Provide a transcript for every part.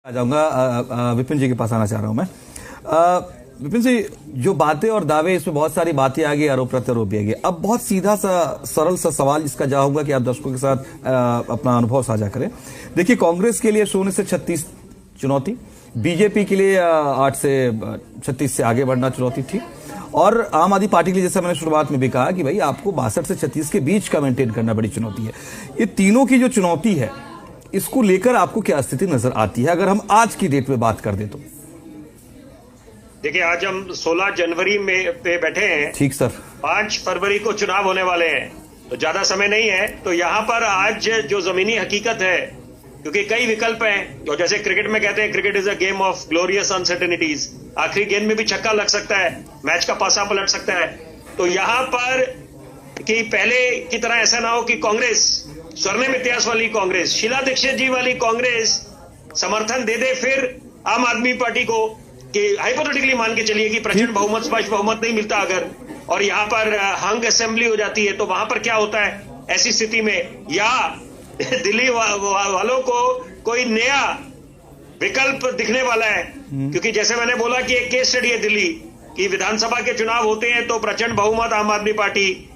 आ जाऊंगा। विपिन जी के पास आना चाह रहा हूं मैं। विपिन जी, जो बातें और दावे, इसमें बहुत सारी बातें आ गई, आरोप प्रत्यारोप भी आ गए। अब बहुत सीधा सा सरल सा सवाल जिसका जवाब होगा कि आप दर्शकों के साथ अपना अनुभव साझा करें। देखिए, कांग्रेस के लिए 0 से 36 चुनौती, बीजेपी के लिए 8 से 36 से आगे बढ़ना चुनौती थी, और आम आदमी पार्टी के लिए, जैसा मैंने शुरुआत में भी कहा कि भाई आपको 62 से 36 के बीच का मेंटेन करना बड़ी चुनौती है। ये तीनों की जो चुनौती है, इसको लेकर आपको क्या स्थिति नजर आती है, अगर हम आज की डेट में बात कर दें तो? देखिए, आज हम 16 जनवरी में पे बैठे हैं। ठीक सर। 5 फरवरी को चुनाव होने वाले हैं, तो ज्यादा समय नहीं है। तो यहाँ पर आज जो जमीनी हकीकत है, क्योंकि कई विकल्प हैं, और जैसे क्रिकेट में कहते हैं, cricket is a game of glorious uncertainties. आखिरी गेंद में भी छक्का लग सकता है, मैच का पासा पलट सकता है। तो यहाँ पर कि पहले की तरह ऐसा ना हो कि कांग्रेस, स्वर्णिम इतिहास वाली कांग्रेस, शीला दीक्षित जी वाली कांग्रेस समर्थन दे दे फिर आम आदमी पार्टी को, कि हाइपोथेटिकली मान के चलिए कि प्रचंड बहुमत, स्पष्ट बहुमत नहीं मिलता अगर, और यहाँ पर हंग असेंबली हो जाती है, तो वहां पर क्या होता है ऐसी स्थिति में? या दिल्ली वालों को कोई नया विकल्प दिखने वाला है, क्योंकि जैसे मैंने बोला कि एक केस स्टडी है दिल्ली की, विधानसभा के चुनाव होते हैं तो प्रचंड बहुमत आम आदमी party,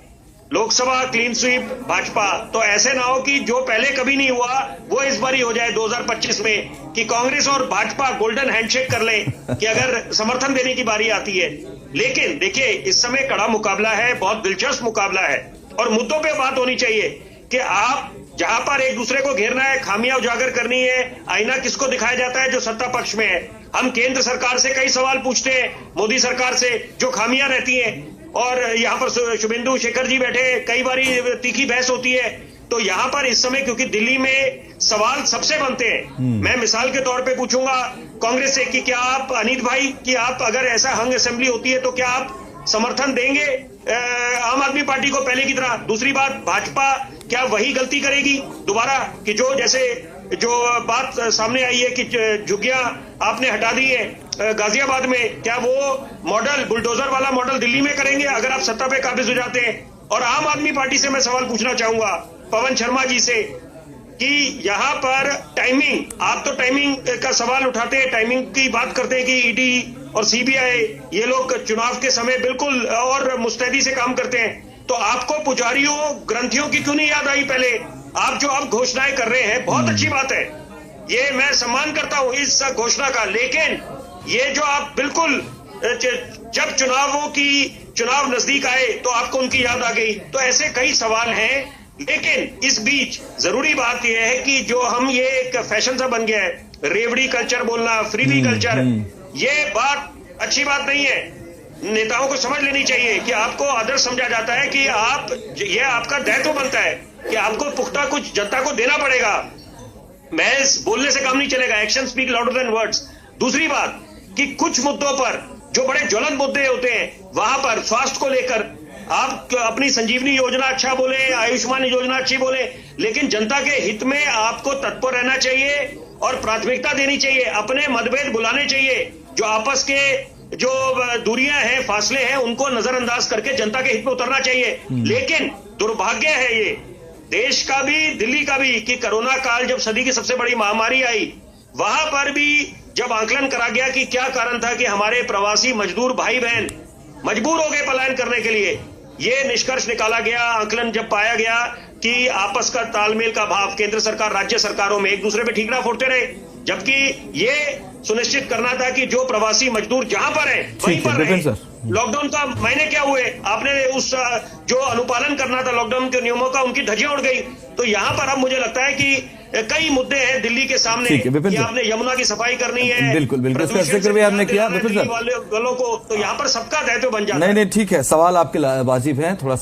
Lok Sabha clean sweep Bhajpa. तो ऐसे ना हो कि जो पहले कभी नहीं हुआ वो इस बार ही हो जाए 2025 में, कि कांग्रेस और भाजपा गोल्डन हैंडशेक कर लें कि अगर समर्थन देने की बारी आती है। लेकिन देखिए, इस समय कड़ा मुकाबला है, बहुत दिलचस्प मुकाबला है, और मुद्दों पे बात होनी चाहिए कि आप जहां पर एक दूसरे को घेरना है, खामियां उजागर करनी है, आईना किसको दिखाया जाता है? जो सत्ता पक्ष में है। हम केंद्र सरकार से कई सवाल पूछते हैं, मोदी सरकार से, जो खामियां रहती हैं, और यहाँ पर शुभेंदु शेखर जी बैठे, कई बारी तीखी बहस होती है। तो यहाँ पर इस समय, क्योंकि दिल्ली में सवाल सबसे बनते हैं, मैं मिसाल के तौर पे पूछूंगा कांग्रेस से कि क्या आप, अनित भाई, कि आप अगर ऐसा हंग असेंबली होती है तो क्या आप समर्थन देंगे आम आदमी पार्टी को पहले की तरह? दूसरी बात, भाजपा क्या वही गलती करेगी दोबारा कि जो बात सामने आई है कि झुग्गियां आपने हटा दी है गाजियाबाद में, क्या वो मॉडल, बुलडोजर वाला मॉडल दिल्ली में करेंगे अगर आप सत्ता पे काबिज हो जाते हैं? और आम आदमी पार्टी से मैं सवाल पूछना चाहूंगा पवन शर्मा जी से कि यहाँ पर टाइमिंग, आप तो टाइमिंग का सवाल उठाते हैं, टाइमिंग की बात करते हैं कि ईडी और सीबीआई ये लोग चुनाव के समय बिल्कुल और मुस्तैदी से काम करते हैं। तो आपको पुजारियों, ग्रंथियों की क्यों नहीं याद आई पहले? आप जो अब घोषणाएं कर रहे हैं, बहुत अच्छी बात है, ये मैं सम्मान करता हूं इस घोषणा का, लेकिन ये जो आप बिल्कुल जब चुनाव नजदीक आए तो आपको उनकी याद आ गई। तो ऐसे कई सवाल हैं, लेकिन इस बीच जरूरी बात यह है कि जो हम, ये एक फैशन सा बन गया है, रेवड़ी कल्चर बोलना, फ्रीबी कल्चर, ये बात अच्छी बात नहीं है। नेताओं को समझ लेनी चाहिए कि आपको आदर्श समझा जाता है कि ये आपका दायित्व बनता है कि आपको पुख्ता कुछ जनता को देना पड़ेगा। महज बोलने से काम नहीं चलेगा, action speak louder than words. दूसरी बात कि कुछ मुद्दों पर जो बड़े ज्वलंत मुद्दे होते हैं, वहां पर स्वास्थ्य को लेकर आप अपनी संजीवनी योजना अच्छा बोले, आयुष्मान योजना अच्छी बोले, लेकिन जनता के हित में आपको तत्पर रहना चाहिए और प्राथमिकता देनी चाहिए। अपने मतभेद बुलाने चाहिए, जो आपस के जो दूरियां हैं, फासले हैं, उनको नजरअंदाज करके जनता के हित में उतरना चाहिए। लेकिन दुर्भाग्य है ये देश का भी, दिल्ली का भी, कि कोरोना काल जब सदी की सबसे बड़ी महामारी आई, वहां पर भी जब आंकलन करा गया कि क्या कारण था कि हमारे प्रवासी मजदूर भाई बहन मजबूर हो गए पलायन करने के लिए, ये निष्कर्ष निकाला गया, आंकलन जब पाया गया कि आपस का तालमेल का भाव केंद्र सरकार, राज्य सरकारों में एक दूसरे पे ठीकरा फोड़ते रहे, जबकि ये सुनिश्चित करना था कि जो प्रवासी मजदूर जहां पर है वहीं पर रहे। लॉकडाउन का मायने क्या हुए? आपने उस जो अनुपालन करना था लॉकडाउन के नियमों का, उनकी धज्जियां उड़ गई। तो यहाँ पर अब मुझे लगता है कि कई मुद्दे हैं दिल्ली के सामने कि आपने यमुना की सफाई करनी है, बिल्कुल बिल्कुल, इसका जिक्र भी आपने किया वालों को, तो यहाँ पर सबका दायित्व बन जाता है। नहीं, ठीक है, सवाल आपके वाजिब है, थोड़ा